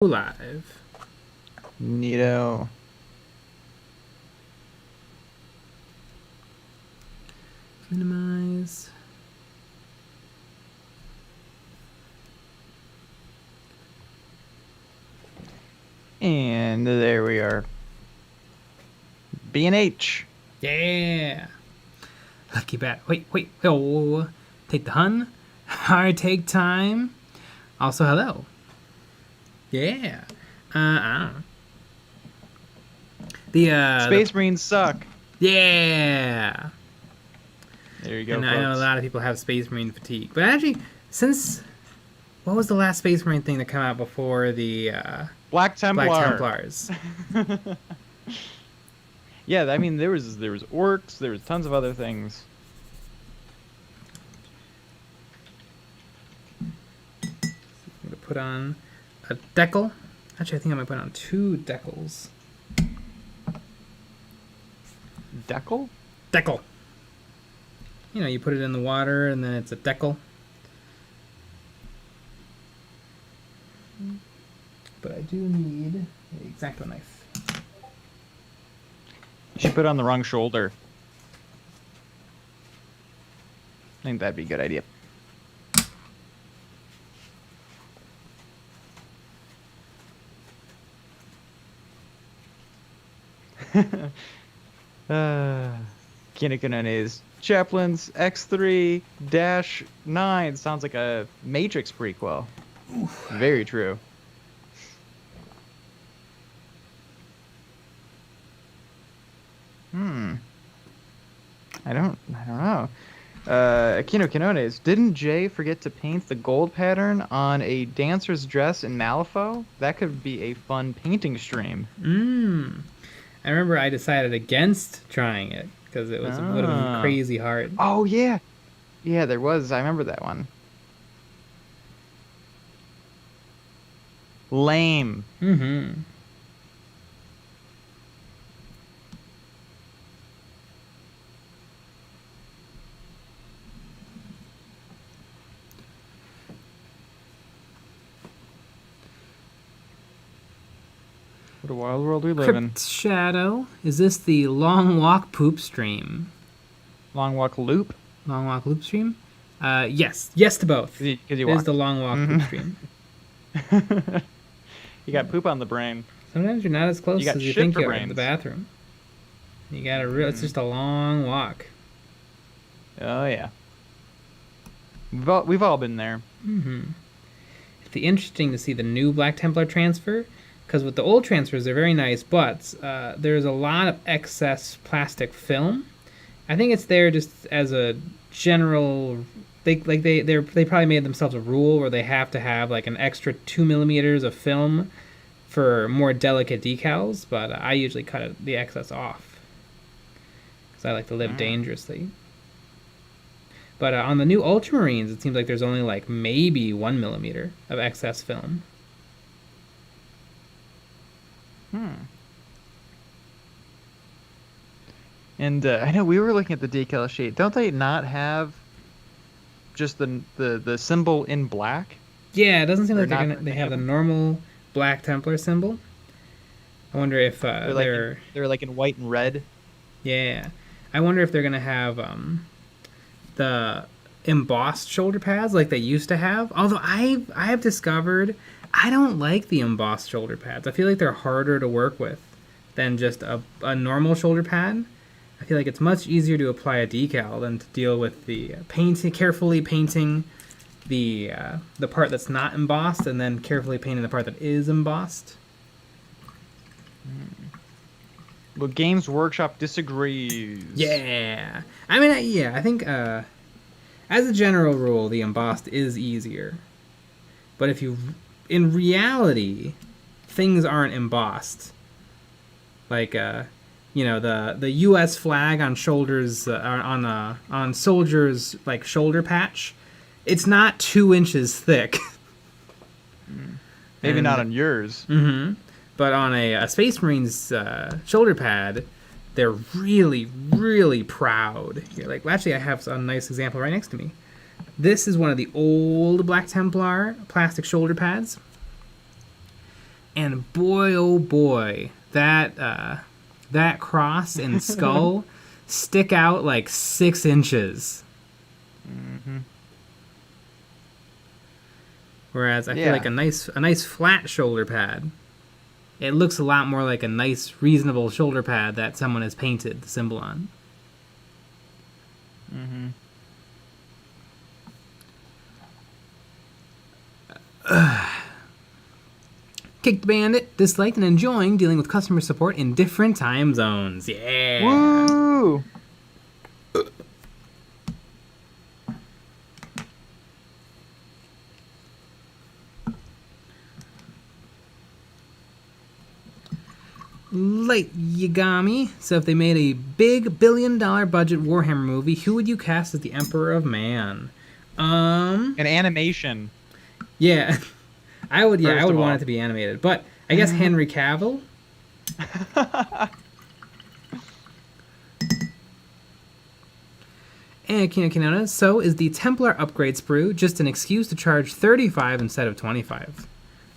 Live. Neato. Minimize. And there we are. B&H. Yeah. Lucky bat. Wait. Oh. Take the hun. I take time. Also, hello. Yeah. I don't know. Space Marines suck. Yeah. There you go, And folks. I know a lot of people have Space Marine fatigue. But actually, what was the last Space Marine thing that came out before the Black Templar. Black Templars? Yeah, I mean there was orcs, there was tons of other things. I'm gonna put on a decal. Actually, I think I might put on 2 decals. Decal? Decal. You know, you put it in the water and then it's a decal. But I do need an X-Acto knife. You should put it on the wrong shoulder. I think that'd be a good idea. Kinikone's Chaplains X3-9 sounds like a Matrix prequel. Oof. Very true. I don't know. Aquino Quinones, didn't Jay forget to paint the gold pattern on a dancer's dress in Malifaux? That could be a fun painting stream. I remember I decided against trying it because it would have been crazy hard. Oh yeah, yeah, there was. I remember that one. Lame. What a wild world we live in. Crypt Shadow. Is this the Long Walk Poop stream? Long Walk Loop? Long Walk Loop stream? Yes. Yes to both. It is the Long Walk Poop stream. You got poop on the brain. Sometimes you're not as close as you think you are in the bathroom. You gotta it's just a long walk. Oh yeah. We've all been there. It'd be interesting to see the new Black Templar transfer, because with the old transfers they're very nice, but there's a lot of excess plastic film. I think it's there just as a general. They probably made themselves a rule where they have to have like an extra 2 millimeters of film for more delicate decals, but I usually cut the excess off because I like to live dangerously. But on the new Ultramarines, it seems like there's only like maybe 1 millimeter of excess film. And I know we were looking at the decal sheet. Don't they not have just the symbol in black? Yeah, it doesn't seem like they have the normal Black Templar symbol. I wonder if they're like in white and red. Yeah, I wonder if they're gonna have the embossed shoulder pads like they used to have. Although I have discovered I don't like the embossed shoulder pads. I feel like they're harder to work with than just a normal shoulder pad. I feel like it's much easier to apply a decal than to deal with the carefully painting the part that's not embossed and then carefully painting the part that is embossed. Well, Games Workshop disagrees. Yeah. I mean, I think as a general rule, the embossed is easier. But in reality, things aren't embossed. Like, the U.S. flag on shoulders, on soldiers' like shoulder patch, it's not 2 inches thick. Maybe not on yours. But on a Space Marine's shoulder pad, they're really, really proud. Here, actually, I have a nice example right next to me. This is one of the old Black Templar plastic shoulder pads. And boy, oh boy, that cross and skull stick out like 6 inches. Mm-hmm. Whereas I feel like a nice flat shoulder pad, it looks a lot more like a nice, reasonable shoulder pad that someone has painted the symbol on. Mm-hmm. Kicked Bandit, disliked and enjoying dealing with customer support in different time zones. Yeah. Woo! Light Yagami. So if they made a big $1 billion budget Warhammer movie, who would you cast as the Emperor of Man? An animation. Yeah. I would First of want all. it to be animated. But I guess Henry Cavill. And Kinona, so is the Templar upgrade sprue just an excuse to charge 35 instead of 25?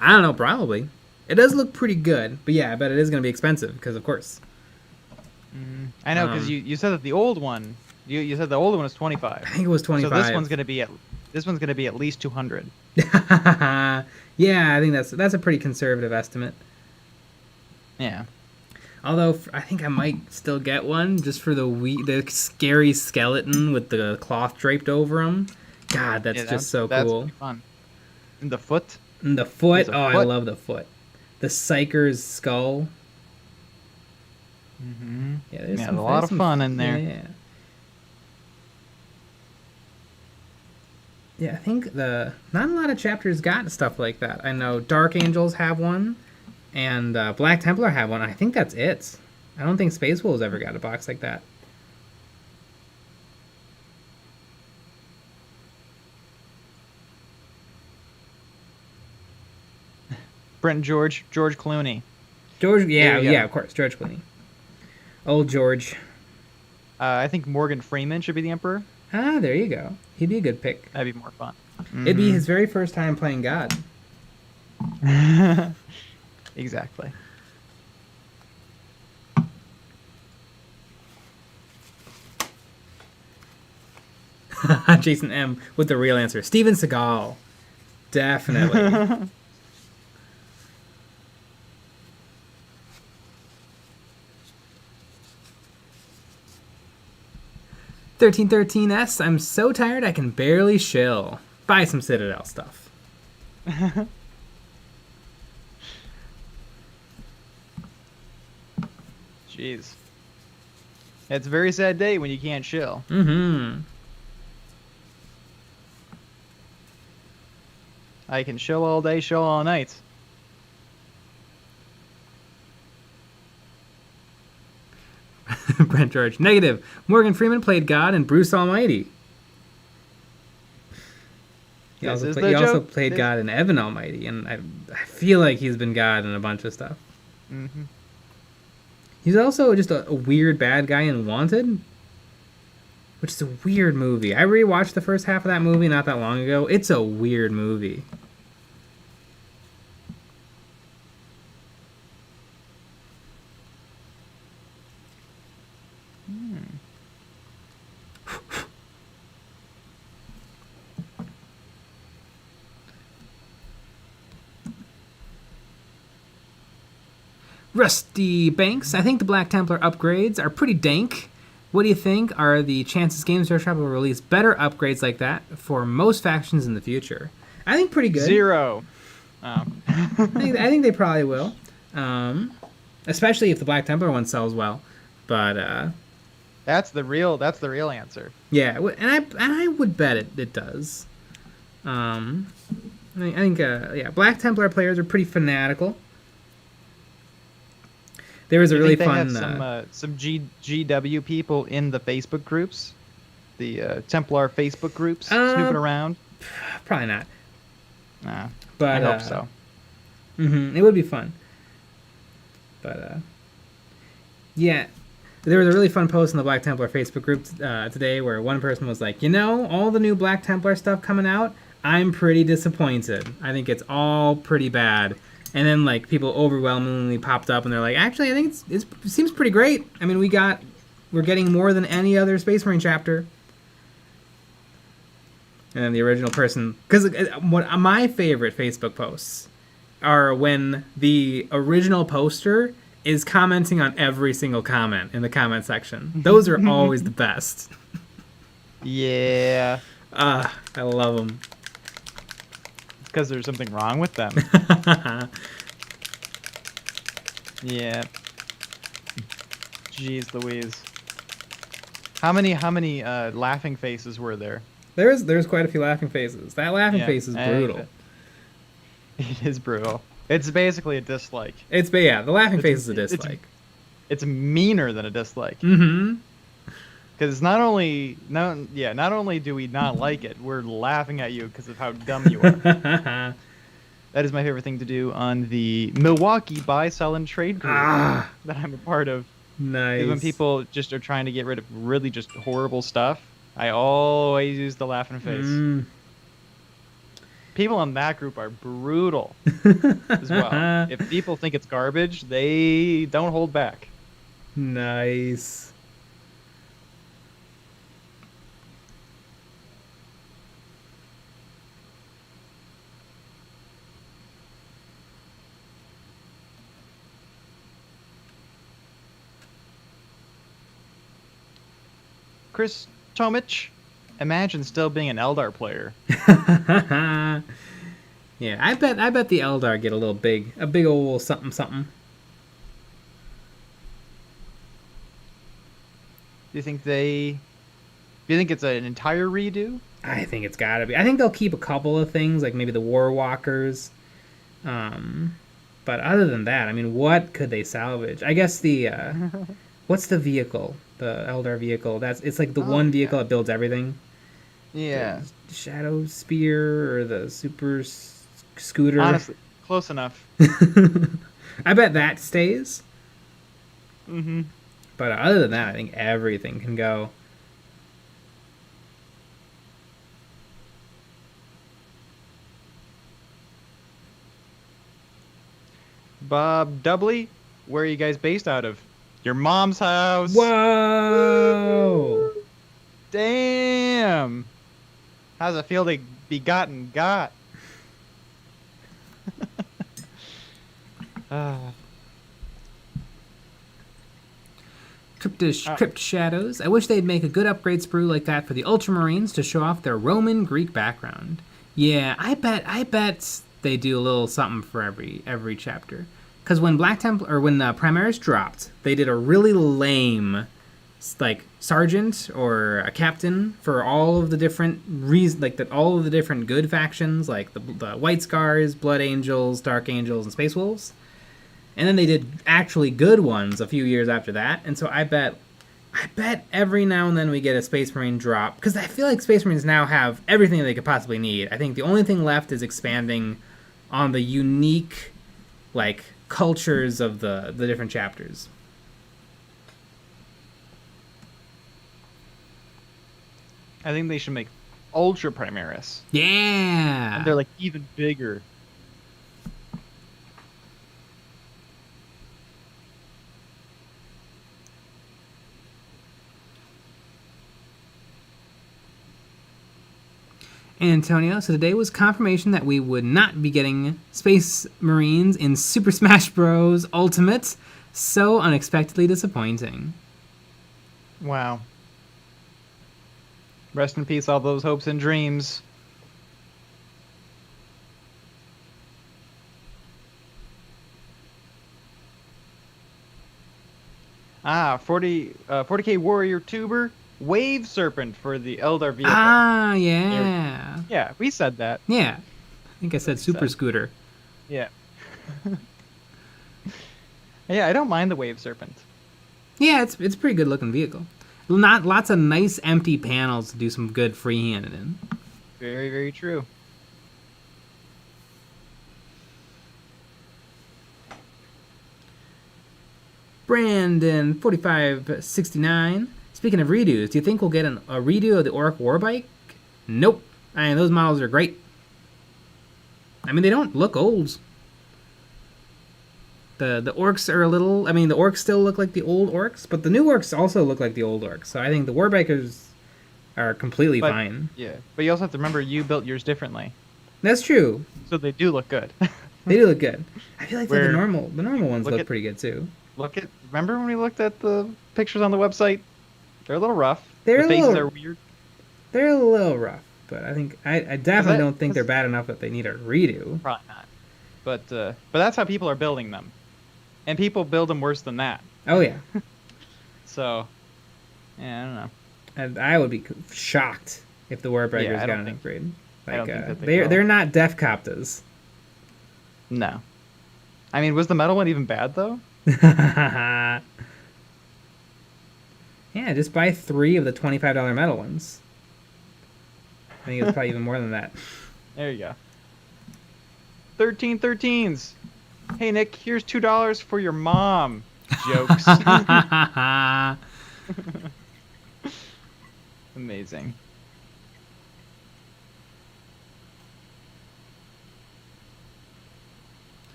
I don't know, probably. It does look pretty good, but yeah, I bet it is going to be expensive because, of course. I know, because you said that the old one, you said the old one was 25. I think it was 25. So this one's going to be at least 200. Yeah, I think that's a pretty conservative estimate. Yeah. Although I think I might still get one just for the scary skeleton with the cloth draped over him. God, that's just so that's cool. pretty fun. And the foot. And the foot. There's a I foot. love the foot. The Psyker's skull. Mm-hmm. Yeah, There's a lot of fun in there. Yeah. Yeah, I think not a lot of chapters got stuff like that. I know Dark Angels have one, and Black Templar have one. I think that's it. I don't think Space Wolves ever got a box like that. Brent George Clooney. George, There you go. yeah, of course, George Clooney. Old George. I think Morgan Freeman should be the Emperor. Ah, there you go. He'd be a good pick. That'd be more fun. It'd be his very first time playing God. Exactly. Jason M. with the real answer. Steven Seagal. Definitely. 1313S, I'm so tired I can barely shill. Buy some Citadel stuff. Jeez. It's a very sad day when you can't chill. Mm-hmm. I can chill all day, chill all night. Brent George. Negative. Morgan Freeman played God in Bruce Almighty. He also played God in Evan Almighty, and I feel like he's been God in a bunch of stuff. Mm-hmm. He's also just a weird bad guy in Wanted, which is a weird movie. I rewatched the first half of that movie not that long ago. It's a weird movie. Rusty Banks, I think the Black Templar upgrades are pretty dank. What do you think? Are the chances Games Workshop will release better upgrades like that for most factions in the future? I think pretty good. 0. Oh. I think they probably will, especially if the Black Templar one sells well. But That's the real answer. yeah, and I would bet it does. I think Black Templar players are pretty fanatical. There was a really fun. Have some GW people in the Facebook groups, the Templar Facebook groups, snooping around. Probably not. Nah, But I hope so. It would be fun. But yeah, there was a really fun post in the Black Templar Facebook group today where one person was like, all the new Black Templar stuff coming out, I'm pretty disappointed. I think it's all pretty bad. And then like people overwhelmingly popped up and they're like, actually, I think it seems pretty great. I mean, we're getting more than any other Space Marine chapter. And then the original person, because what my favorite Facebook posts are when the original poster is commenting on every single comment in the comment section. Those are always the best. Yeah. I love them. Because there's something wrong with them. Yeah. Jeez Louise. How many laughing faces were there? There's quite a few laughing faces. That laughing face is brutal. It is brutal. It's basically a dislike. The laughing face is a dislike. It's meaner than a dislike. Mm-hmm. Because not only do we not like it, we're laughing at you because of how dumb you are. That is my favorite thing to do on the Milwaukee buy, sell, and trade group that I'm a part of. Nice. When people just are trying to get rid of really just horrible stuff, I always use the laughing face. People on that group are brutal as well. If people think it's garbage, they don't hold back. Nice. Chris Tomich, imagine still being an Eldar player. Yeah, I bet the Eldar get a big old something something. Do you think it's an entire redo? I think it's gotta be. I think they'll keep a couple of things, like maybe the War Walkers. But other than that, I mean, what could they salvage? I guess the what's the vehicle? The Eldar vehicle. It's like the one vehicle that builds everything. Yeah. The Shadow Spear or the Super Scooter. Honestly, close enough. I bet that stays. Mm-hmm. But other than that, I think everything can go. Bob Dudley, where are you guys based out of? Your mom's house. Whoa! Damn. How's it feel to be gotten got? Crypt Shadows. I wish they'd make a good upgrade sprue like that for the Ultramarines to show off their Roman Greek background. Yeah, I bet they do a little something for every chapter. Because when Primaris dropped, they did a really lame, like, sergeant or a captain for all of the different all of the different good factions, like the White Scars, Blood Angels, Dark Angels, and Space Wolves. And then they did actually good ones a few years after that. And so I bet every now and then we get a Space Marine drop, because I feel like Space Marines now have everything they could possibly need. I think the only thing left is expanding on the unique, like, cultures of the different chapters. I think they should make Ultra Primaris. Yeah! And they're like even bigger. Antonio, so today was confirmation that we would not be getting Space Marines in Super Smash Bros. Ultimate. So unexpectedly disappointing. Wow. Rest in peace, all those hopes and dreams. Ah, 40k Warrior Tuber. Wave Serpent for the Eldar vehicle. Ah, yeah. Yeah, we said that. Yeah. I think I said Super Scooter. Yeah. Yeah, I don't mind the Wave Serpent. Yeah, it's a pretty good looking vehicle. Not lots of nice empty panels to do some good freehanding in. Very, very true. Brandon 4569. Speaking of redos, do you think we'll get a redo of the Orc Warbike? Nope. I mean, those models are great. I mean, they don't look old. The orcs are a little. I mean, the orcs still look like the old orcs, but the new orcs also look like the old orcs. So I think the Warbreakers are completely But fine. yeah, but you also have to remember you built yours differently, That's true. so they do look good. They do look good. I feel like the Where normal ones look at pretty good too. remember when we looked at the pictures on the website? They're a little rough. They're The a faces little- are weird. They're a little rough, but I think I definitely that- don't think they're bad enough that they need a redo. Probably not. But that's how people are building them, and people build them worse than that. Oh yeah, So, yeah, I don't know. and I would be shocked if the Warbreakers Yeah, I got don't an think- upgrade. I don't Like think that they they're will. they're not Def Coptas. No. I mean, was the metal one even bad though? Yeah, just buy 3 of the $25 metal ones. I think it's probably even more than that. There you go. 1313s. Hey Nick, here's $2 for your mom. Jokes. Amazing.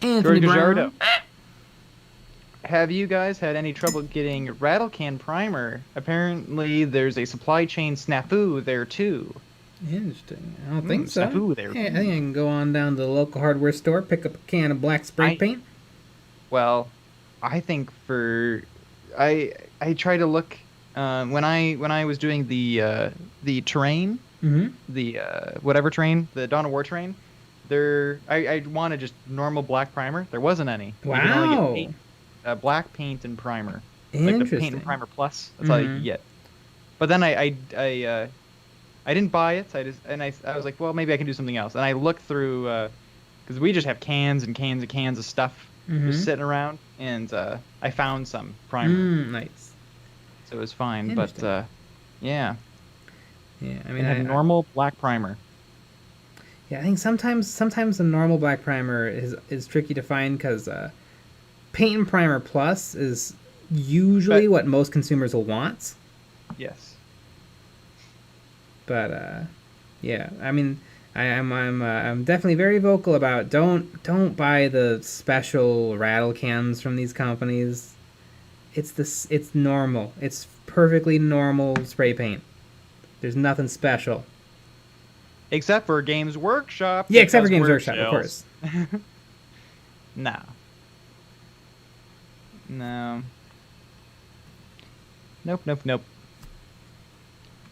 Anthony George Brown. Gajardo. Have you guys had any trouble getting Rattle Can Primer? Apparently, there's a supply chain snafu there too. Interesting. I don't think so. snafu there. Yeah, I think I can go on down to the local hardware store, pick up a can of black spray paint. Well, I think I try to look when I was doing the terrain, Mm-hmm. the whatever terrain, the Dawn of War terrain. I wanted just normal black primer. There wasn't any. You could only Wow. get paint, black paint and primer. Like the Interesting. paint and primer plus. That's all you Mhm. could get. But then I didn't buy it. I was like, well, maybe I can do something else. And I looked through because we just have cans and cans and cans of stuff Mhm. just sitting around, and I found some primer, Nice. so it was fine. But Interesting. yeah, Yeah, I I mean, have normal black primer. yeah, I think sometimes the normal black primer is tricky to find because paint and primer plus is usually what most consumers will want. Yes. But yeah, I mean, I'm definitely very vocal about don't buy the special rattle cans from these companies. It's normal. It's perfectly normal spray paint. There's nothing special. Except for Games Workshop. Yeah, except for because Games we're Workshop, of chills. course. No. No. Nope.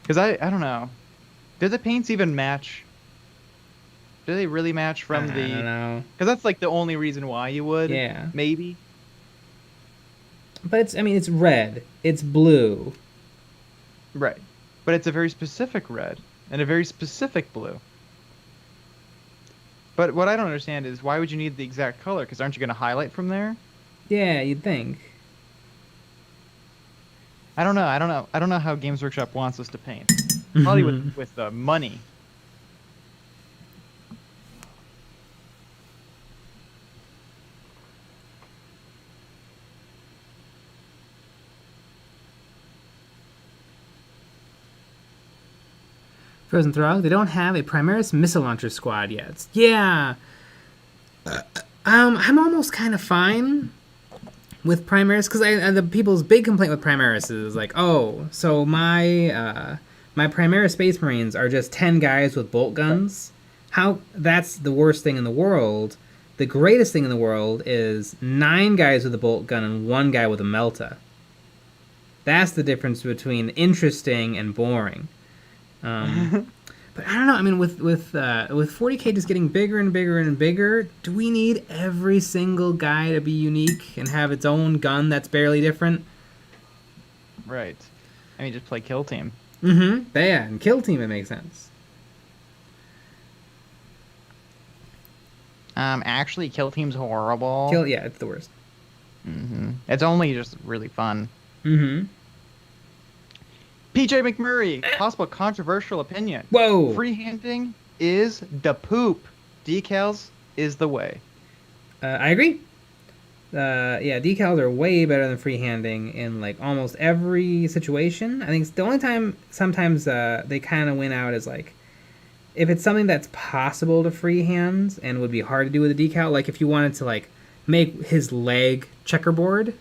Because I don't know. Do the paints even match? Do they really match from I don't know. Because that's like the only reason why you would. Yeah. Maybe. But it's red. It's blue. Right. But it's a very specific red and a very specific blue. But what I don't understand is why would you need the exact color? Because aren't you going to highlight from there? Yeah, you'd think. I don't know. I don't know how Games Workshop wants us to paint. Probably with money. Frozen Throg, they don't have a Primaris missile launcher squad yet. Yeah. I'm almost kind of fine with Primaris because the people's big complaint with Primaris is like, oh, so my Primaris Space Marines are just 10 guys with bolt guns. How that's the worst thing in the world. The greatest thing in the world is 9 guys with a bolt gun and 1 guy with a melta. That's the difference between interesting and boring. But I don't know. I mean, with 40k just getting bigger and bigger and bigger, do we need every single guy to be unique and have its own gun that's barely different? Right. I mean, just play Kill Team. Mm-hmm. Yeah, and Kill Team, it makes sense. Actually, Kill Team's horrible. Yeah, it's the worst. It's only just really fun. Mm-hmm. PJ McMurray, possible controversial opinion. Whoa! Freehanding is the poop. Decals is the way. I agree. Yeah, decals are way better than freehanding in like almost every situation. I think it's the only time sometimes they kind of win out is like if it's something that's possible to freehand and would be hard to do with a decal. Like if you wanted to like make his leg checkerboard.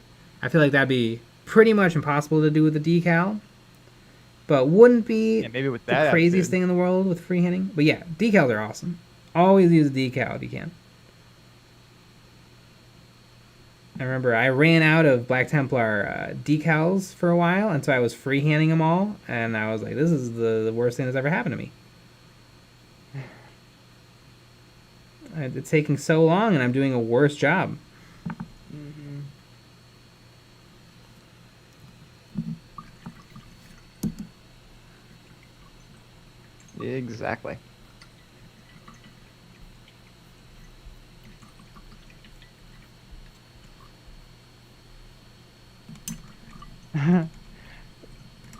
I feel like that'd be pretty much impossible to do with a decal. But wouldn't be maybe with the that craziest attitude. thing in the world with freehanding. But yeah, decals are awesome. Always use a decal if you can. I remember I ran out of Black Templar decals for a while, and so I was freehanding them all, and I was like, this is the worst thing that's ever happened to me. It's taking so long, and I'm doing a worse job. Exactly.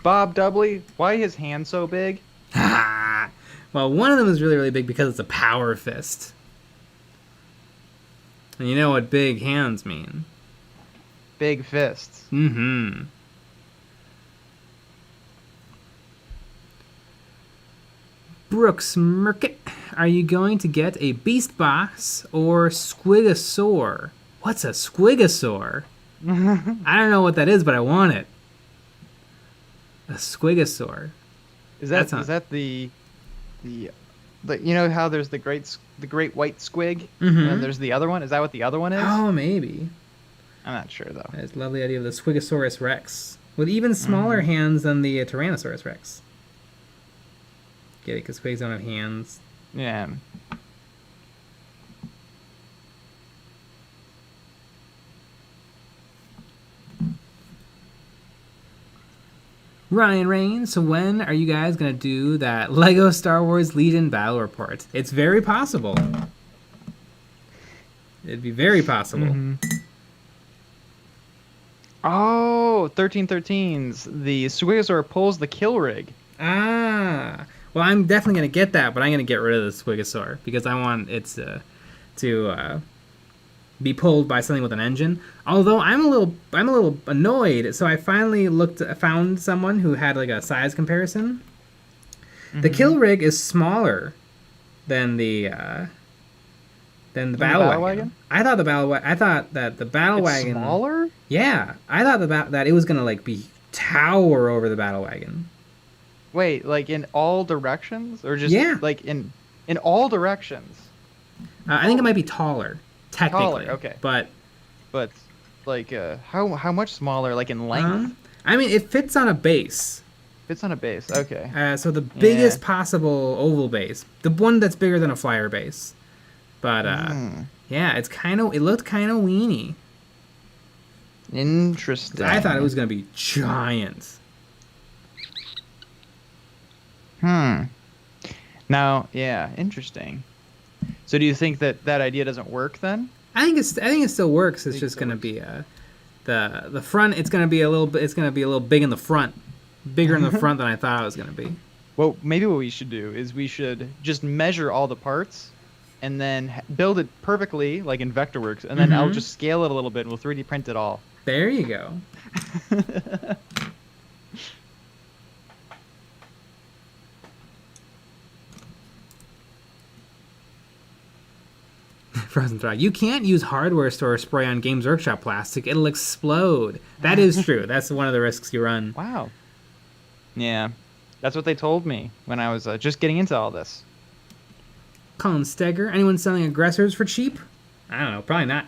Bob Dudley, why his hand so big? Well, one of them is really, really big because it's a power fist. And you know what big hands mean. Big fists. Mm-hmm. Brooks Merkett, are you going to get a Beast Box or Squigosaur? What's a Squigosaur? I don't know what that is, but I want it. A Squigosaur. Is that the you know how there's the great white squig, and there's the other one? Is that what the other one is? Oh, maybe. I'm not sure though. That's a lovely idea of the Squigosaurus Rex with even smaller hands than the Tyrannosaurus Rex. Get it? Because Squigs don't have hands. Yeah. Ryan Rain, so when are you guys going to do that Lego Star Wars Legion battle report? It's very possible. It'd be very possible. Oh, 1313s. The Squigosaur pulls the kill rig. Ah. Well, I'm definitely going to get that, but I'm going to get rid of the Squigosaur because I want it to be pulled by something with an engine. Although I'm a little annoyed, so I finally found someone who had like a size comparison. The kill rig is smaller than the battle wagon. I thought that the battle wagon smaller. Yeah, I thought that it was gonna like be tower over the battle wagon. Wait, like in all directions, or just like in all directions? I think it might be taller, technically. Taller, okay. But like how much smaller? Like in length? I mean, it fits on a base. Fits on a base. Okay. So the biggest possible oval base, the one that's bigger than a flyer base. But yeah, it looked kind of weeny. Interesting. I thought it was gonna be giant. Now, yeah, interesting. So, do you think that idea doesn't work then? I think it still works. It's just gonna be the front. It's gonna be a little big in the front, bigger in the front than I thought it was gonna be. Well, maybe what we should do is we should just measure all the parts, and then build it perfectly, like in Vectorworks, and then I'll just scale it a little bit, and we'll 3D print it all. There you go. Frozen Throg. You can't use hardware store spray on Games Workshop plastic. It'll explode. That is true. That's one of the risks you run. Wow. Yeah. That's what they told me when I was just getting into all this. Colin Steger. Anyone selling aggressors for cheap? I don't know. Probably not.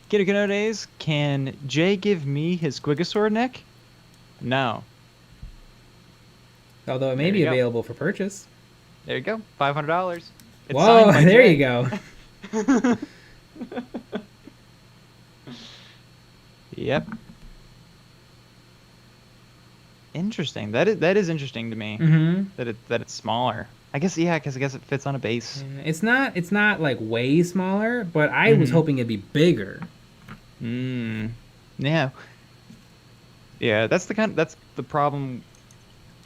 Kiddo Days, can Jay give me his Squigosaur neck? No. Although it may be available for purchase. There you go. $500. Whoa, there you go. Yep. Interesting. That is interesting to me. That it's smaller. I guess because it fits on a base. It's not like way smaller, but I was hoping it'd be bigger. Yeah. Yeah, that's the problem.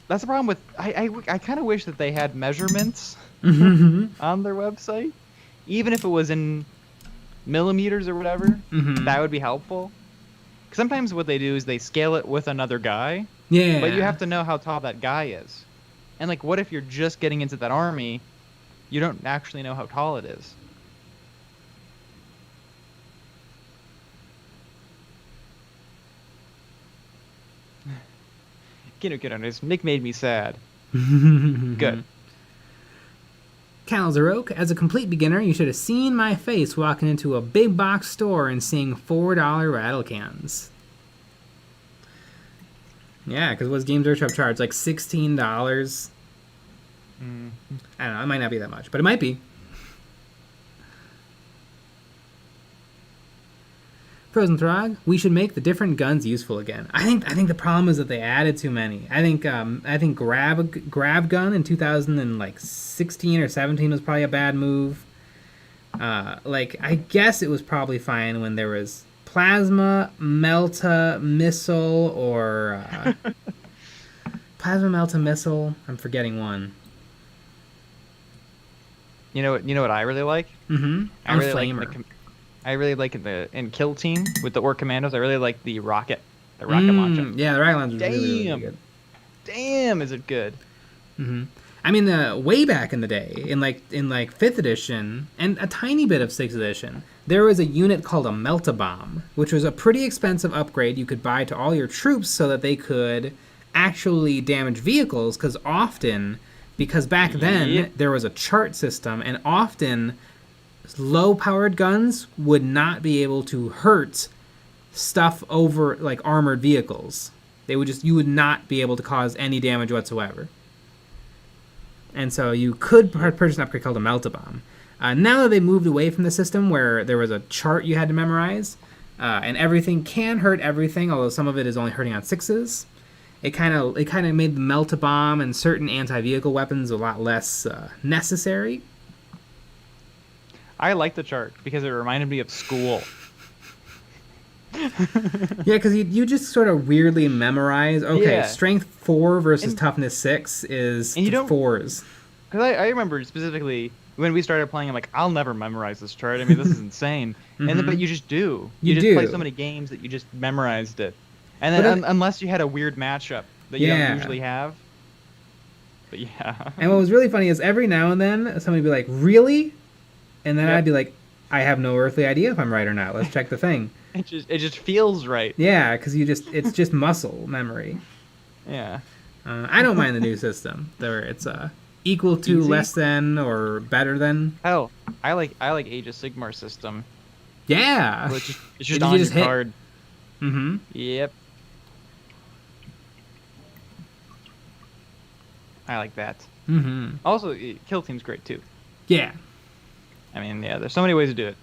That's the problem with I kind of wish that they had measurements on their website, even if it was in millimeters or whatever. That would be helpful. 'Cause sometimes what they do is they scale it with another guy. Yeah. But you have to know how tall that guy is. And like, what if you're just getting into that army? You don't actually know how tall it is. Nick made me sad. Good. Calzarok, as a complete beginner, you should have seen my face walking into a big box store and seeing $4 rattle cans. Yeah, because what's Games Workshop charge? Like $16? I don't know, it might not be that much, but it might be. Frozen Throg, we should make the different guns useful again. I think the problem is that they added too many. I think grab gun in 2016 or 17 was probably a bad move. I guess it was probably fine when there was plasma, melta, missile, or plasma, melta, missile. I'm forgetting one. You know what I really like? I really Flamer. I really like in Kill Team with the Orc Commandos. I really like the rocket launcher. Yeah, the rocket launcher is really good. Damn, is it good? I mean, way back in the day, in 5th edition and a tiny bit of 6th edition, there was a unit called a Melt-A-Bomb, which was a pretty expensive upgrade you could buy to all your troops so that they could actually damage vehicles. Because back then there was a chart system, and often low-powered guns would not be able to hurt stuff over like armored vehicles. You would not be able to cause any damage whatsoever. And so you could purchase an upgrade called a Melt-A-Bomb. Now that they moved away from the system where there was a chart you had to memorize, and everything can hurt everything, although some of it is only hurting on 6s, it kind of made the Melt-A-Bomb and certain anti-vehicle weapons a lot less necessary. I like the chart because it reminded me of school. Yeah, because you just sort of weirdly memorize. Okay, strength 4 versus toughness 6 is 4s. Because I remember specifically when we started playing, I'm like, I'll never memorize this chart. I mean, this is insane. But you just do. You just play so many games that you just memorized it. And then unless you had a weird matchup that you don't usually have. But yeah. And what was really funny is every now and then somebody would be like, really? And then I'd be like, I have no earthly idea if I'm right or not. Let's check the thing. It just feels right. Yeah, because it's just muscle memory. Yeah. I don't mind the new system, where it's equal to, easy, less than, or better than. Hell, I like Age of Sigmar system. Yeah. So it's just on your card. Mm-hmm. Yep. I like that. Mm-hmm. Also, Kill Team's great too. Yeah. I mean, yeah, there's so many ways to do it.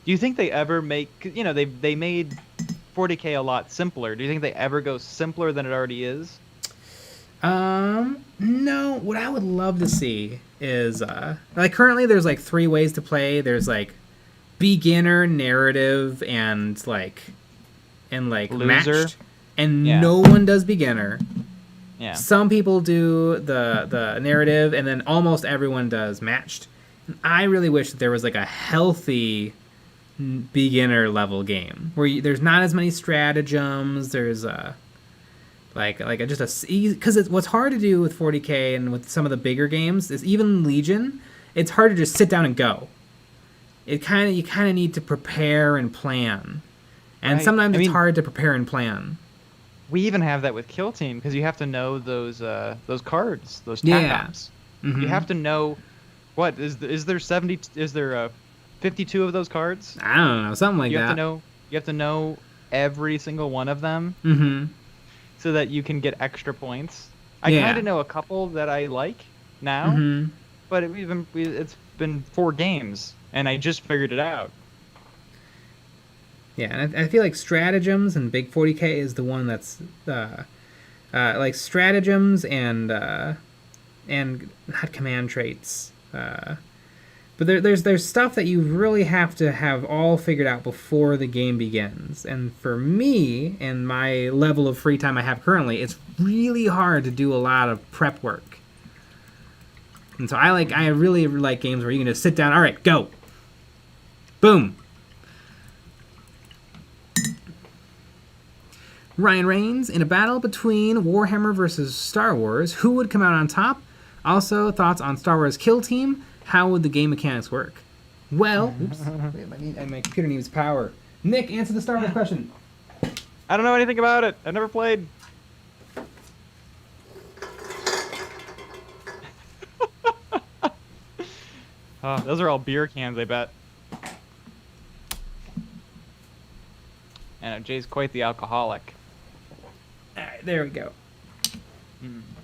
Do you think they ever make... they made 40k a lot simpler. Do you think they ever go simpler than it already is? No. What I would love to see is... currently there's, 3 ways to play. There's, beginner, narrative, and, Loser. matched. And no one does beginner. Yeah. Some people do the narrative, and then almost everyone does matched. And I really wish that there was, a healthy beginner level game where there's not as many stratagems. There's because what's hard to do with 40k and with some of the bigger games is even Legion, it's hard to just sit down and go. You kind of need to prepare and plan, and sometimes it's hard to prepare and plan. We even have that with Kill Team because you have to know those cards, those tap-ups. Mm-hmm. You have to know what is there 70? Is there 52 of those cards? I don't know, something like that. You have to know every single one of them, so that you can get extra points. I kind of know a couple that I like now, but it's been 4 games, and I just figured it out. Yeah, and I feel like stratagems and Big 40k is the one that's stratagems and not command traits. But there's stuff that you really have to have all figured out before the game begins. And for me, and my level of free time I have currently, it's really hard to do a lot of prep work. And so I really like games where you can just sit down, all right, go. Boom. Ryan Reigns, in a battle between Warhammer versus Star Wars, who would come out on top? Also, thoughts on Star Wars Kill Team? How would the game mechanics work? Well, oops, wait, my computer needs power. Nick, answer the Star Wars question. I don't know anything about it. I've never played. Oh, those are all beer cans, I bet. And Jay's quite the alcoholic. All right, there we go.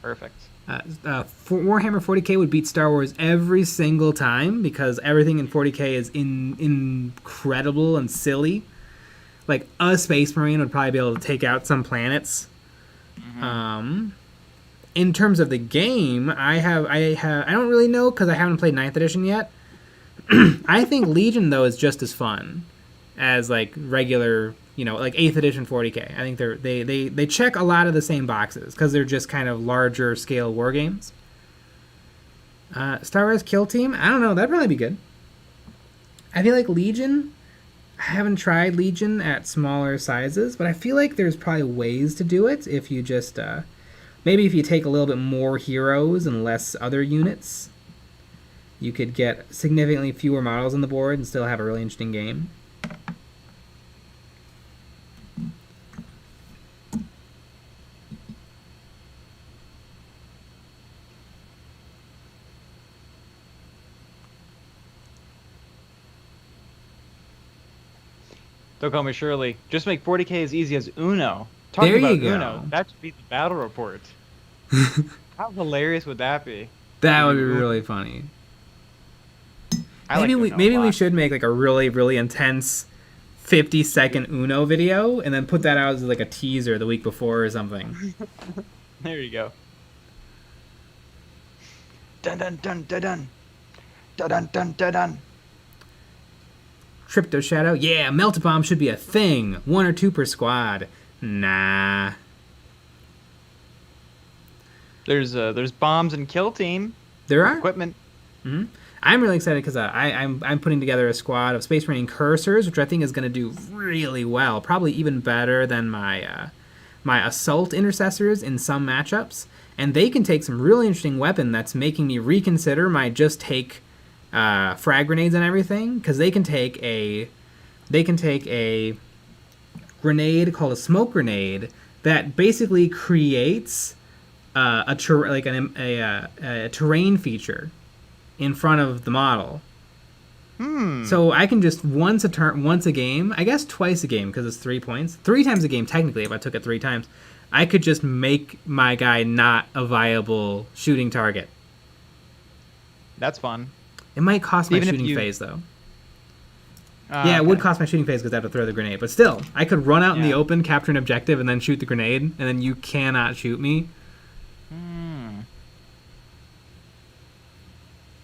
Perfect. Warhammer 40k would beat Star Wars every single time because everything in 40k is incredible and silly. Like, a Space Marine would probably be able to take out some planets. In terms of the game, I don't really know because I haven't played 9th edition yet. I think Legion, though, is just as fun as, like, regular, like 8th edition 40k. I think they check a lot of the same boxes because they're just kind of larger scale war games. Star Wars Kill Team, I don't know, that'd probably be good. I feel like Legion, I haven't tried Legion at smaller sizes, but I feel like there's probably ways to do it if you just, maybe if you take a little bit more heroes and less other units, you could get significantly fewer models on the board and still have a really interesting game. Don't call me Shirley. Just make 40k as easy as Uno. Talking There about you go. Uno, that should be the battle report. How hilarious would that be? That would be really funny. Maybe we should make like a really, really intense 50-second Uno video and then put that out as like a teaser the week before or something. There you go. Dun dun dun dun dun. Dun dun dun dun dun. Crypto Shadow, yeah, Melt Bomb should be a thing. 1 or 2 per squad. Nah. There's bombs and Kill Team. There are Equipment. Mm-hmm. I'm really excited because I'm putting together a squad of Space Marine Cursors, which I think is going to do really well, probably even better than my Assault Intercessors in some matchups, and they can take some really interesting weapon that's making me reconsider my just take frag grenades and everything, because they can take a grenade called a smoke grenade that basically creates a terrain feature in front of the model. So I can just once a game, I guess twice a game because it's 3 points. 3 times a game technically if I took it 3 times. I could just make my guy not a viable shooting target. That's fun. It might cost my shooting phase though. Yeah, it would cost my shooting phase because I have to throw the grenade. But still, I could run out in the open, capture an objective, and then shoot the grenade, and then you cannot shoot me.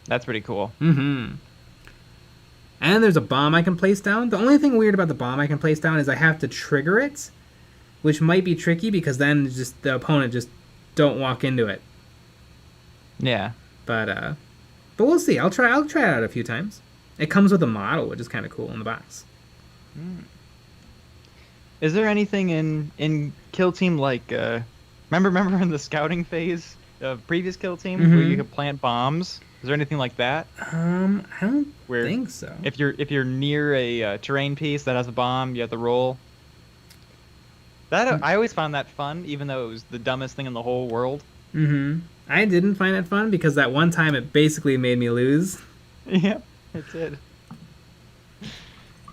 That's pretty cool. And there's a bomb I can place down. The only thing weird about the bomb I can place down is I have to trigger it, which might be tricky because then just the opponent just don't walk into it. Yeah. But we'll see. I'll try it out a few times. It comes with a model, which is kind of cool in the box. Is there anything in Kill Team like remember in the scouting phase of previous Kill Team where you could plant bombs? Is there anything like that? I don't think so. If you're near a terrain piece that has a bomb, you have to roll. That I always found that fun, even though it was the dumbest thing in the whole world. I didn't find it fun because that one time it basically made me lose. Yeah, it did.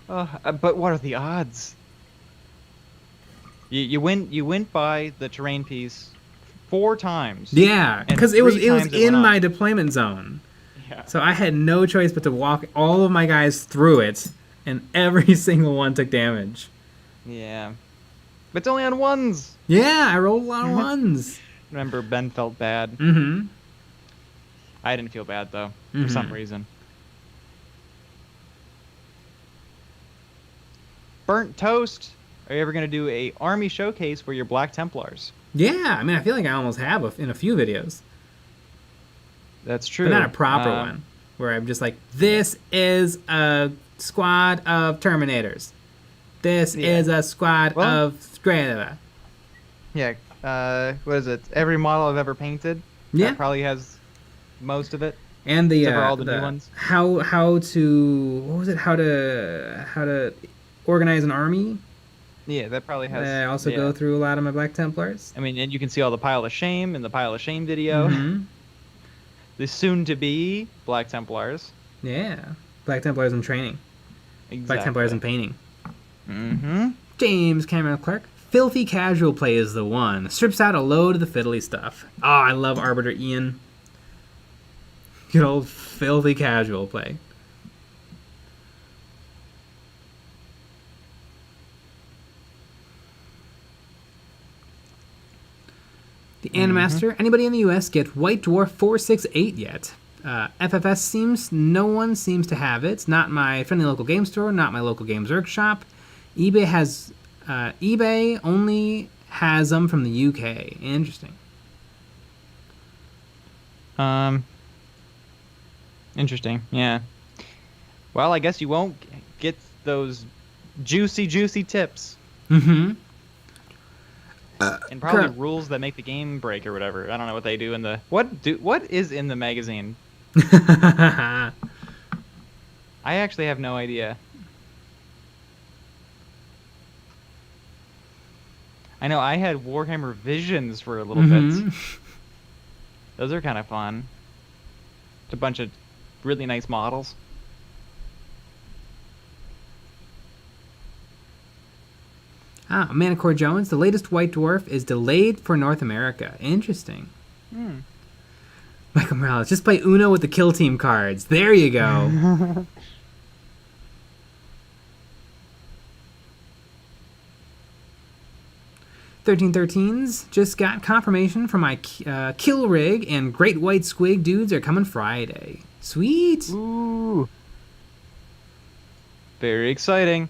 But what are the odds? You went by the terrain piece 4 times. Yeah, because it was in my deployment zone. Yeah. So I had no choice but to walk all of my guys through it, and every single one took damage. Yeah. But it's only on 1s. Yeah, I rolled a lot of 1s. Remember, Ben felt bad. I didn't feel bad, though, for some reason. Burnt Toast. Are you ever going to do a army showcase for your Black Templars? Yeah, I mean, I feel like I almost have in a few videos. That's true. But not a proper one, where I'm just like, this is a squad of Terminators. This is a squad of... Yeah. What is it? Every model I've ever painted. Yeah. That probably has most of it, And except for all the new ones. how to what was it? How to organize an army. Yeah, that probably I has. also go Yeah. through a lot of my Black Templars. I mean, and you can see all the pile of shame in the pile of shame video. Mm-hmm. The soon-to-be Black Templars. Yeah. Black Templars in training. Black Templars in Exactly. painting. Mm-hmm. James Cameron Clark. Filthy casual play is the one. Strips out a load of the fiddly stuff. Oh, I love Arbiter Ian. Good old filthy casual play. The Mm-hmm. Animaster. Anybody in the US get White Dwarf 468 yet? FFS seems no one seems to have it. Not my friendly local game store. Not my local games workshop. eBay only has them from the UK. Interesting. Interesting. Yeah. Well, I guess you won't get those juicy tips Mm-hmm. and probably rules that make the game break or whatever. I don't know what they do in the what is in the magazine. I actually have no idea. I know I had Warhammer Visions for a little bit. Those are kind of fun. It's a bunch of really nice models. Manicore Jones. The latest White Dwarf is delayed for North America. Interesting. Michael Morales. Just play Uno with the Kill Team cards. There you go. 1313s just got confirmation from my kill rig, and Great White Squig dudes are coming Friday. Sweet. Ooh. Very exciting.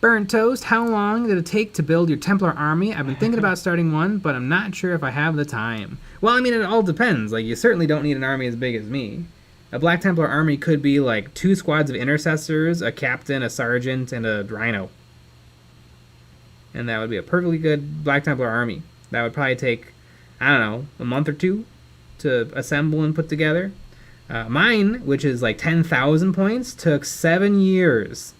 Burnt Toast, how long did it take to build your Templar army? I've been thinking about starting one, but I'm not sure if I have the time. Well, I mean, it all depends. Like, you certainly don't need an army as big as me. A Black Templar army could be like 2 squads of intercessors, a captain, a sergeant, and a rhino. And that would be a perfectly good Black Templar army. That would probably take, I don't know, a month or 2 to assemble and put together. Mine, which is like 10,000 points, took 7 years.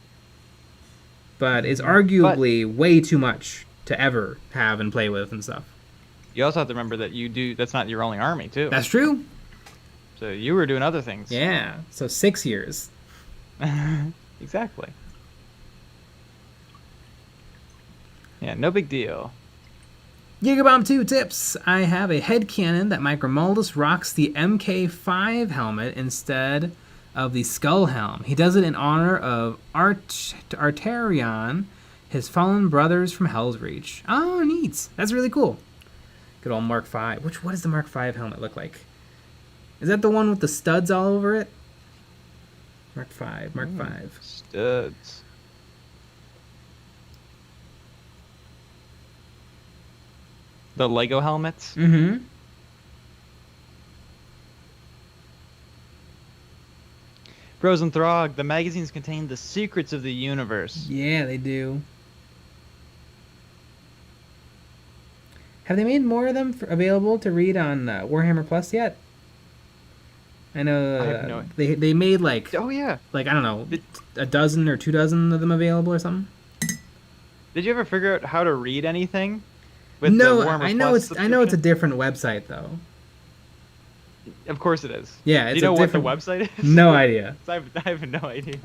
But is arguably way too much to ever have and play with and stuff. You also have to remember that that's not your only army, too. That's true. So you were doing other things. Yeah, so 6 years. Exactly. Yeah, no big deal. Gigabomb 2 tips. I have a headcanon that Mike Romualdus rocks the MK5 helmet instead of the skull helm. He does it in honor of Arterion, his fallen brothers from Hell's Reach. Oh, neat. That's really cool. Good old Mark V. What does the Mark V helmet look like? Is that the one with the studs all over it? Mark V. Studs. The Lego helmets? Mm-hmm. Frozen Throg, the magazines contain the secrets of the universe. Yeah, they do. Have they made more of them available to read on Warhammer Plus yet? I know I have no they made like Oh yeah. I don't know, a dozen or 2 dozen of them available or something. Did you ever figure out how to read anything? With No, the Warhammer I know Plus I know it's a subscription? different website though. Of course it is. Yeah, Do it's you know a what the different website is? No idea. I have no idea.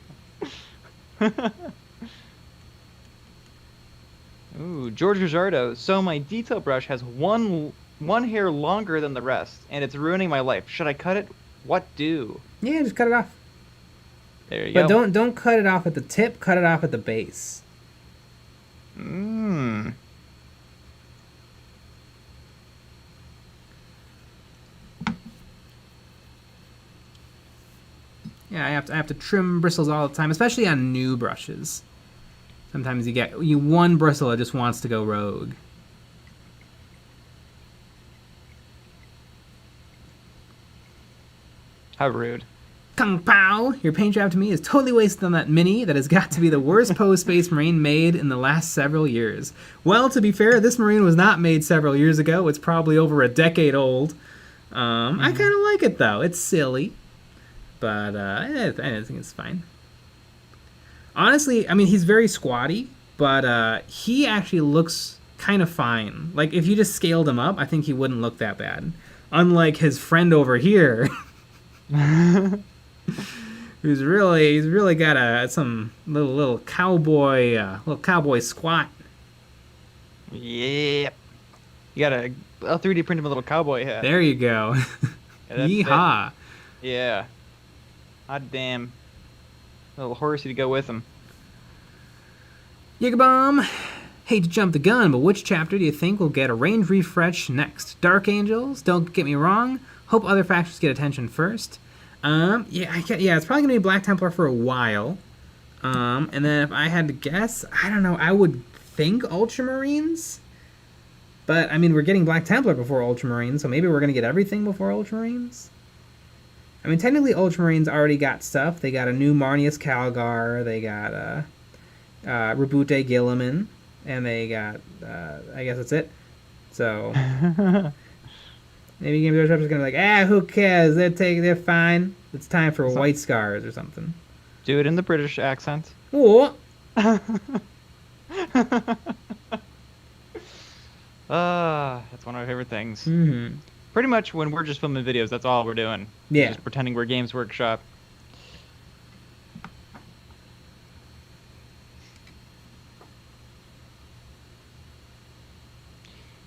Ooh, George Gujardo. So my detail brush has one hair longer than the rest, and it's ruining my life. Should I cut it? What do? Yeah, just cut it off. There you But go. don't cut it off at the tip, cut it off at the base. Mmm. Yeah, I have to trim bristles all the time, especially on new brushes. Sometimes you get one bristle that just wants to go rogue. How rude. Kung Pao, your paint job to me is totally wasted on that mini that has got to be the worst posed Space Marine made in the last several years. Well, to be fair, this Marine was not made several years ago. It's probably over a decade old. I kind of like it, though. It's silly. But I think it's fine. Honestly, I mean, he's very squatty, but he actually looks kind of fine. Like, if you just scaled him up, I think he wouldn't look that bad. Unlike his friend over here. He's really got some little cowboy squat. Yeah. You gotta 3D print him a little cowboy hat. There you go. Yeah, Yeehaw. Yeah. Hot damn. A little horsey to go with him. Yigabomb. Hate to jump the gun, but which chapter do you think will get a range refresh next? Dark Angels? Don't get me wrong. Hope other factions get attention first. Yeah, it's probably gonna be Black Templar for a while. And then if I had to guess, I don't know. I would think Ultramarines. But I mean, we're getting Black Templar before Ultramarines, so maybe we're gonna get everything before Ultramarines. I mean, technically, Ultramarines already got stuff. They got a new Marnius Calgar. They got Rebute Gilliman, and they got I guess that's it. So. Maybe Game of Thrones is gonna be like, who cares? They're fine. It's time for White Scars or something. Do it in the British accent. Oh. That's one of my favorite things. Mm-hmm. Pretty much when we're just filming videos, that's all we're doing. Yeah. Just pretending we're Games Workshop.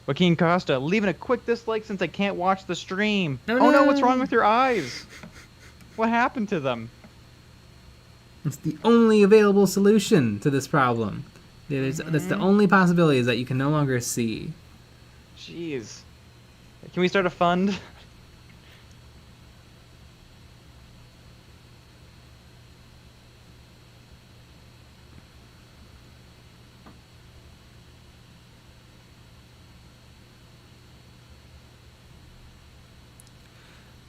Joaquin Costa, leaving a quick dislike since I can't watch the stream. Oh no, what's wrong with your eyes? What happened to them? It's the only available solution to this problem. That's the only possibility is that you can no longer see. Jeez. Can we start a fund?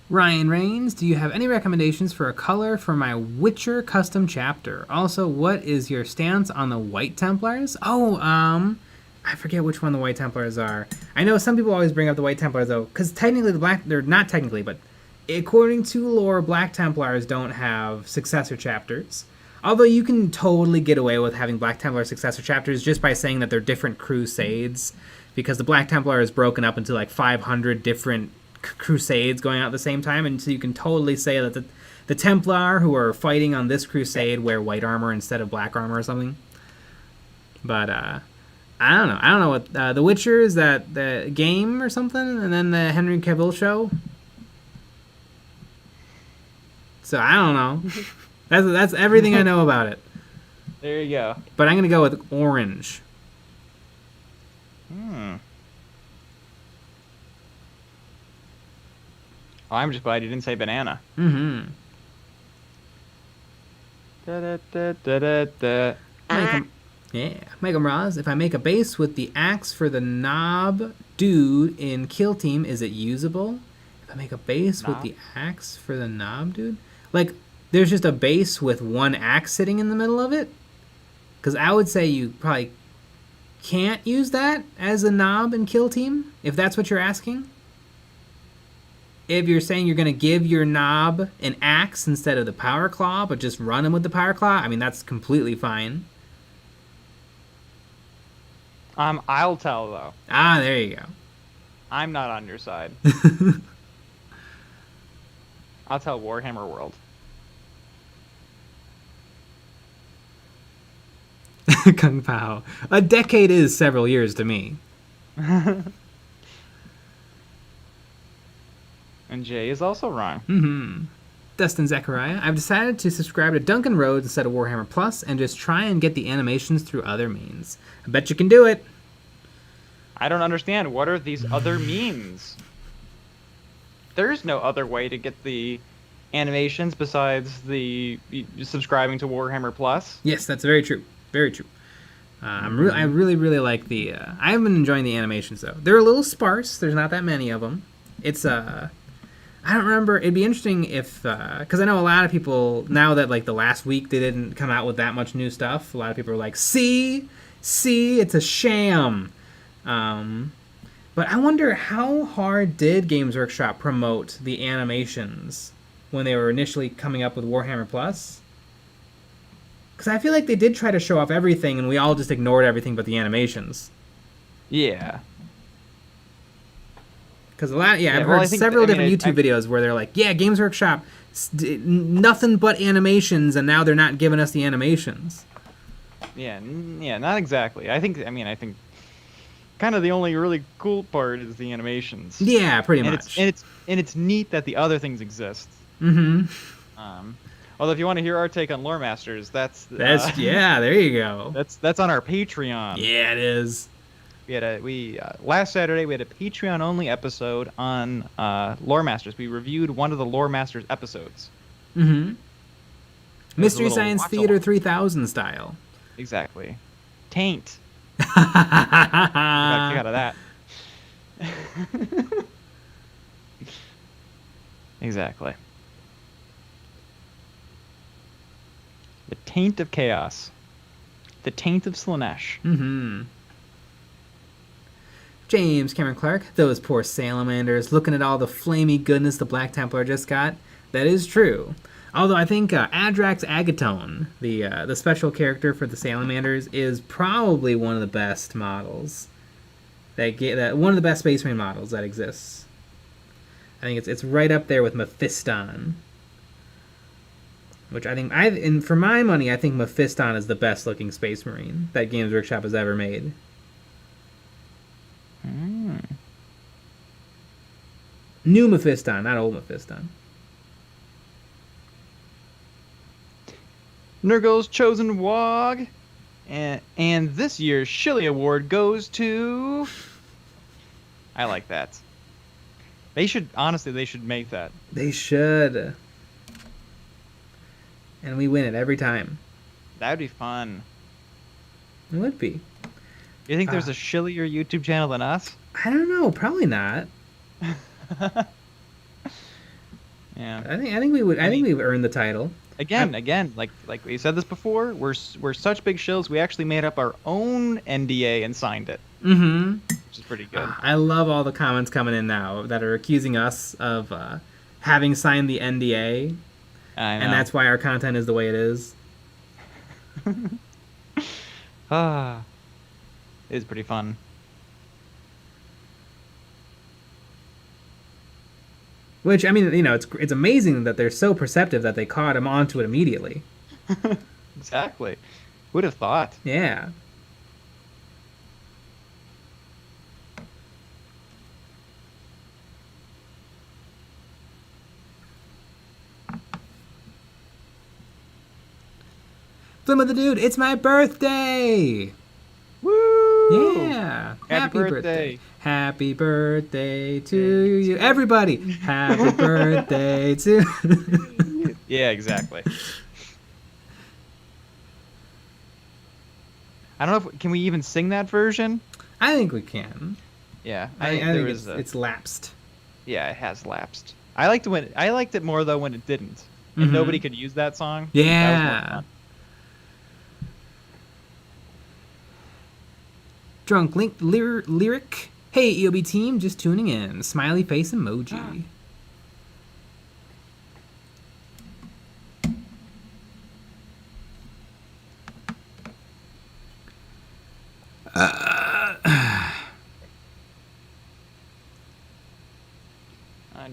Ryan Rains, do you have any recommendations for a color for my Witcher custom chapter? Also, what is your stance on the White Templars? I forget which one the White Templars are. I know some people always bring up the White Templars, though, because technically they're not technically, but according to lore, Black Templars don't have successor chapters. Although you can totally get away with having Black Templar successor chapters just by saying that they're different crusades, because the Black Templar is broken up into like 500 different crusades going out at the same time, and so you can totally say that the Templar who are fighting on this crusade wear white armor instead of black armor or something. But I don't know what The Witcher, is that the game or something, and then the Henry Cavill show. So I don't know. That's everything I know about it. There you go. But I'm gonna go with orange. Oh, I'm just glad you didn't say banana. Mm-hmm. Make 'em Roz. If I make a base with the axe for the knob dude in Kill Team, is it usable? If I make a base with the axe for the knob dude? Like, there's just a base with one axe sitting in the middle of it? Because I would say you probably can't use that as a knob in Kill Team, if that's what you're asking. If you're saying you're going to give your knob an axe instead of the power claw, but just run him with the power claw, I mean, that's completely fine. I'll tell, though. Ah, there you go. I'm not on your side. I'll tell Warhammer World. Kung Pao. A decade is several years to me. And Jay is also wrong. Mm-hmm. Dustin Zechariah, I've decided to subscribe to Duncan Rhodes instead of Warhammer Plus and just try and get the animations through other means. I bet you can do it. I don't understand. What are these other means? There's no other way to get the animations besides the subscribing to Warhammer Plus. Yes, that's very true. Very true. I really like the... I've been enjoying the animations, though. They're a little sparse. There's not that many of them. It's I don't remember. It'd be interesting if, because I know a lot of people now that like the last week they didn't come out with that much new stuff. A lot of people are like, see, it's a sham. But I wonder how hard did Games Workshop promote the animations when they were initially coming up with Warhammer Plus? Because I feel like they did try to show off everything, and we all just ignored everything but the animations. Yeah. Because I've heard several different YouTube videos where they're like, yeah, Games Workshop, nothing but animations, and now they're not giving us the animations. Yeah, not exactly. I think kind of the only really cool part is the animations. Yeah, pretty much. It's neat that the other things exist. Mm-hmm. Although if you want to hear our take on Lore Masters, that's yeah, there you go. That's on our Patreon. Yeah, it is. Last Saturday we had a Patreon only episode on Lore Masters. We reviewed one of the Lore Masters episodes. Mm-hmm. Mystery Science Theater 3000 style. Exactly. Taint. Got kick out of that. Exactly. The taint of chaos. The taint of Slaanesh. Mm-hmm. James Cameron Clark, those poor salamanders, looking at all the flamey goodness the Black Templar just got. That is true. Although I think Adrax Agatone, the special character for the salamanders, is probably one of the best models. One of the best Space Marine models that exists. I think it's right up there with Mephiston. Which and for my money, I think Mephiston is the best looking Space Marine that Games Workshop has ever made. New Mephiston, not old Mephiston. Nurgle's chosen Wog, and this year's Shilly Award goes to. I like that. They should make that. They should. And we win it every time. That'd be fun. It would be. You think there's a shillier YouTube channel than us? I don't know. Probably not. Yeah. I think we would. I think we've earned the title. Again, like we said this before. We're such big shills. We actually made up our own NDA and signed it. Mm-hmm. Which is pretty good. I love all the comments coming in now that are accusing us of having signed the NDA, and that's why our content is the way it is. It is pretty fun. Which, I mean, it's amazing that they're so perceptive that they caught him onto it immediately. Exactly. Who'd have thought? Yeah. Flim with the Dude, it's my birthday! Woo! Yeah. Happy birthday. Happy birthday to you. Everybody, happy birthday to Yeah, exactly. I don't know can we even sing that version? I think we can. Yeah. I think it's lapsed. Yeah, it has lapsed. I liked it more though when it didn't. And nobody could use that song. Yeah. That was more fun. Drunk Link Lyric. Hey, EOB team, just tuning in. Smiley face emoji.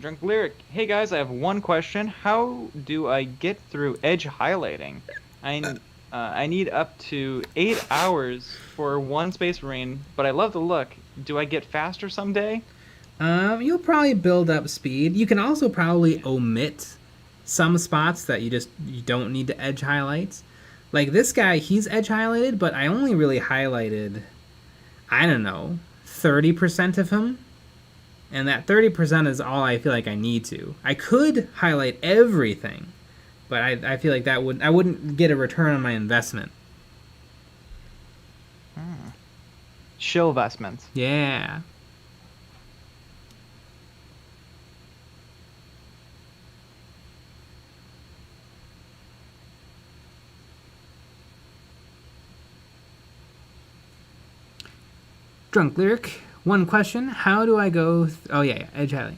Drunk Lyric. Hey guys, I have one question. How do I get through edge highlighting? I need up to 8 hours for one Space Marine, but I love the look. Do I get faster someday? You'll probably build up speed. You can also probably omit some spots that you don't need to edge highlights. Like this guy, he's edge highlighted, but I only really highlighted, I don't know, 30% of him. And that 30% is all I feel like I need to. I could highlight everything, but I feel like I wouldn't get a return on my investment. Shill investment. Yeah. Drunk Lyric, one question. How do I go... edge highlighting.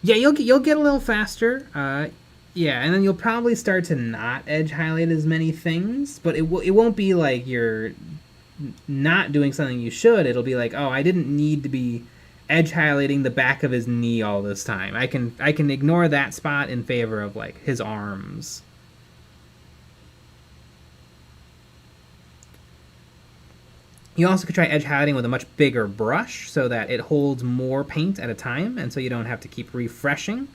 Yeah, you'll get a little faster. Yeah, and then you'll probably start to not edge highlight as many things, but it won't be like you're not doing something you should. It'll be like, oh, I didn't need to be edge highlighting the back of his knee all this time. I can ignore that spot in favor of like his arms. You also could try edge highlighting with a much bigger brush so that it holds more paint at a time, and so you don't have to keep refreshing.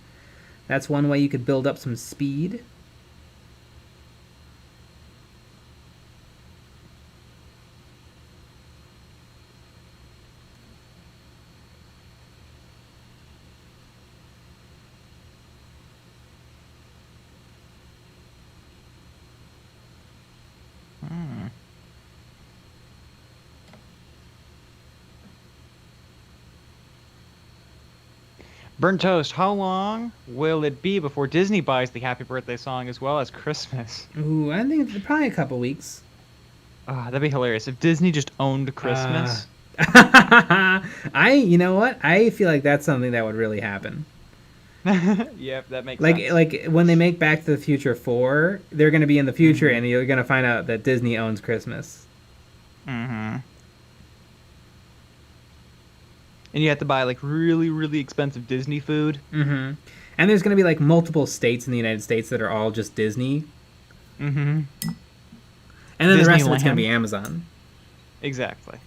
That's one way you could build up some speed. Burnt Toast, how long will it be before Disney buys the Happy Birthday song as well as Christmas? Ooh, I think it's probably a couple weeks. That'd be hilarious if Disney just owned Christmas. You know what? I feel like that's something that would really happen. Yep, that makes sense. Like when they make Back to the Future 4, they're going to be in the future, and you're going to find out that Disney owns Christmas. Mm-hmm. And you have to buy like really, really expensive Disney food. Mm-hmm. And there's going to be like multiple states in the United States that are all just Disney. Mm-hmm. And then the rest of it's going to be Amazon. Exactly.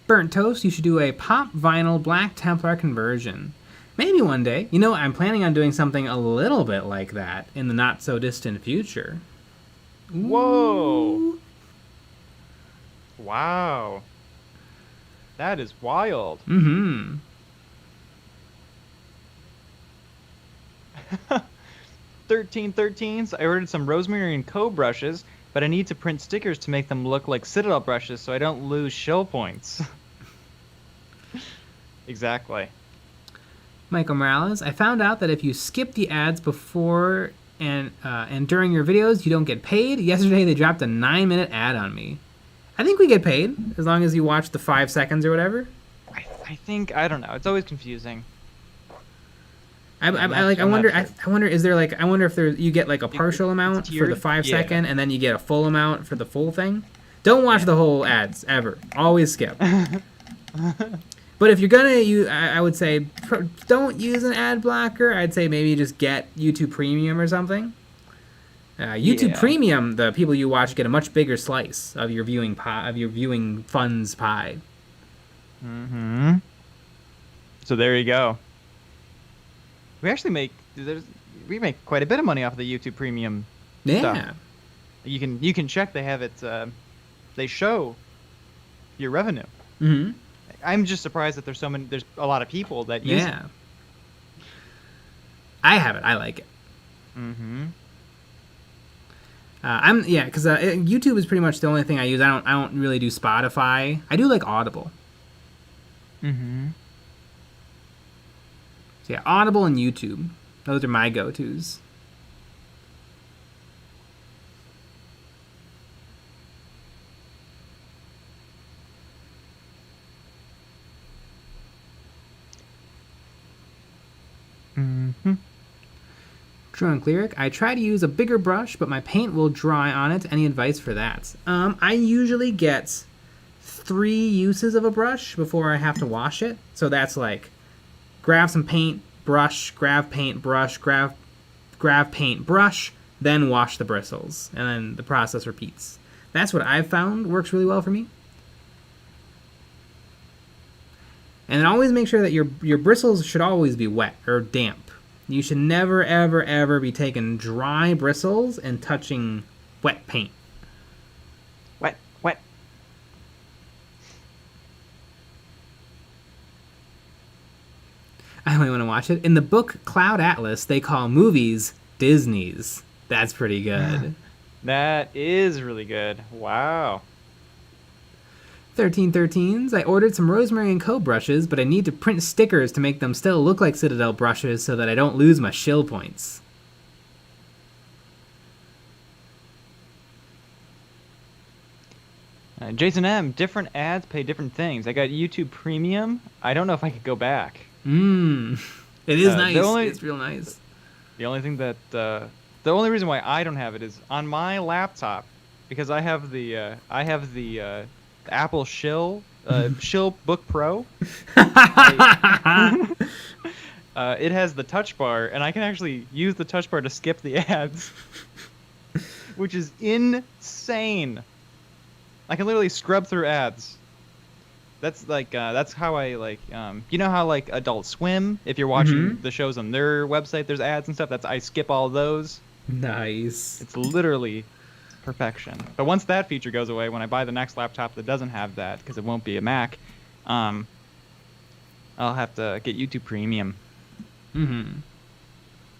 Burnt Toast, you should do a pop vinyl Black Templar conversion. Maybe one day. You know, I'm planning on doing something a little bit like that in the not-so-distant future. Whoa! Wow. That is wild. Mm-hmm. 1313s. I ordered some Rosemary and Co. brushes, but I need to print stickers to make them look like Citadel brushes so I don't lose shill points. Exactly. Michael Morales, I found out that if you skip the ads before and during your videos, you don't get paid. Yesterday, they dropped a 9-minute ad on me. I think we get paid, as long as you watch the 5 seconds or whatever. I think, I don't know. It's always confusing. I wonder is there like, I wonder if there you get like a partial amount for the 5-second, and then you get a full amount for the full thing. Don't watch the whole ads ever. Always skip. But if you're gonna use, I would say don't use an ad blocker. I'd say maybe just get YouTube Premium or something. YouTube Premium, the people you watch get a much bigger slice of your viewing funds pie. Mm-hmm. So there you go. We actually make quite a bit of money off of the YouTube Premium stuff. You can check. They have it. They show your revenue. Mm-hmm. I'm just surprised that there's a lot of people that use it. I have it. I like it. Mm-hmm. Because YouTube is pretty much the only thing I use. I don't really do Spotify. I do like Audible. Mm-hmm. So yeah, Audible and YouTube. Those are my go-tos. Mm-hmm. Drunk Lyric, I try to use a bigger brush, but my paint will dry on it. Any advice for that? I usually get 3 uses of a brush before I have to wash it. So that's like, grab some paint, brush, grab paint, brush, grab paint, brush, then wash the bristles. And then the process repeats. That's what I've found works really well for me. And then always make sure that your bristles should always be wet or damp. You should never, ever, ever be taking dry bristles and touching wet paint. Wet. I only want to watch it. In the book Cloud Atlas, they call movies Disney's. That's pretty good. That is really good. Wow. 1313s, I ordered some Rosemary and Co. brushes, but I need to print stickers to make them still look like Citadel brushes so that I don't lose my shill points. Jason M. Different ads pay different things. I got YouTube Premium. I don't know if I could go back. Mmm. It is nice. Only, It's real nice. The only thing that the only reason why I don't have it is on my laptop because I have the Apple Shill Book Pro. It has the touch bar, and I can actually use the touch bar to skip the ads, which is insane. I can literally scrub through ads. That's like that's how I like you know how like Adult Swim, if you're watching the shows on their website, there's ads and stuff. I skip all those. Nice. It's literally perfection. But once that feature goes away, when I buy the next laptop that doesn't have that, because it won't be a Mac, I'll have to get YouTube Premium.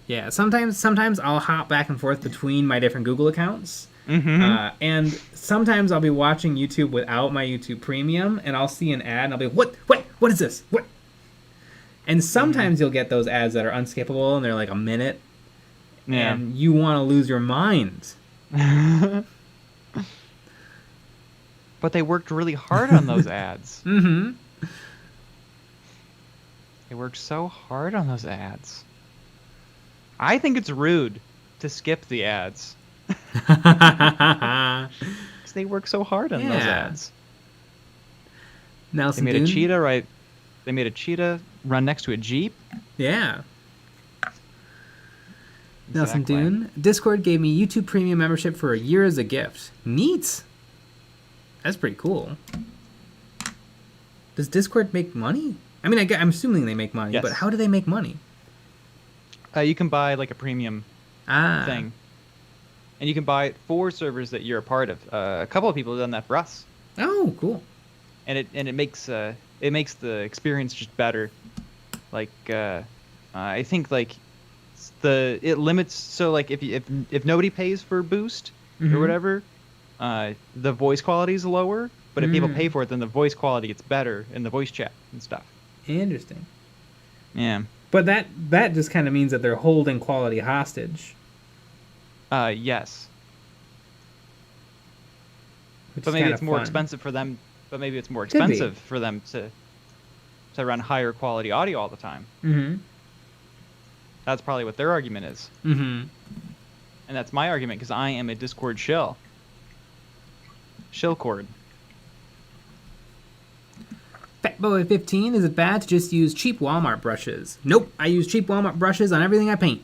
Yeah, sometimes I'll hop back and forth between my different Google accounts. And sometimes I'll be watching YouTube without my YouTube Premium, and I'll see an ad, and I'll be, what is this? What? And sometimes you'll get those ads that are unskippable, and they're like a minute, and you want to lose your mind. But they worked really hard on those ads. They worked so hard on those ads. I think it's rude to skip the ads. Because they work so hard on those ads. Nelson They made a cheetah They made a cheetah run next to a Jeep. Yeah. Nelson Dune. Discord gave me YouTube Premium membership for a year as a gift. Neat. That's pretty cool. Does Discord make money? I mean, I'm assuming they make money, but how do they make money? You can buy like a premium thing. And you can buy it for servers that you're a part of. A couple of people have done that for us. Oh, cool. And it makes the experience just better. Like I think like it limits, so like if nobody pays for Boost or whatever, the voice quality is lower. But if people pay for it, then the voice quality gets better in the voice chat and stuff. Interesting. Yeah. But that just kind of means that they're holding quality hostage. Yes. But maybe it's more expensive for them. But maybe it's more expensive for them to run higher quality audio all the time. That's probably what their argument is. And that's my argument, because I am a Discord shill. Shillcord. Fatboy15, is it bad to just use cheap Walmart brushes? Nope, I use cheap Walmart brushes on everything I paint.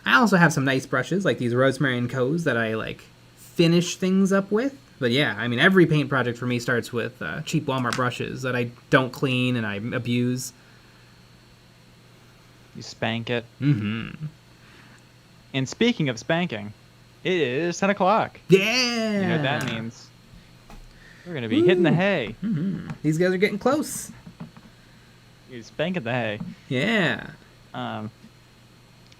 I also have some nice brushes, like these Rosemary & Co's that I, like, finish things up with. But yeah, I mean, every paint project for me starts with cheap Walmart brushes that I don't clean and I abuse. You spank it. And speaking of spanking, it is 10 o'clock. Yeah! You know what that means. We're going to be hitting the hay. These guys are getting close. You're spanking the hay. Yeah.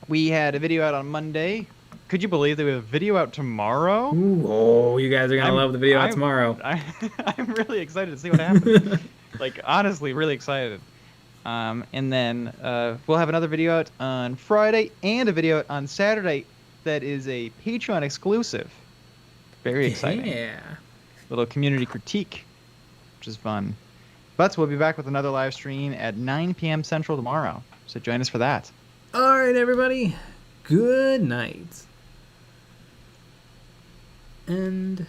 We had a video out on Monday. Could you believe that we have a video out tomorrow? Ooh, oh, you guys are going to love the video out tomorrow. I'm really excited to see what happens. Like, honestly, really excited. And then we'll have another video out on Friday and a video out on Saturday that is a Patreon exclusive. Very exciting. Yeah. Little community critique, which is fun. But we'll be back with another live stream at 9 p.m. Central tomorrow. So join us for that. All right, everybody. Good night. And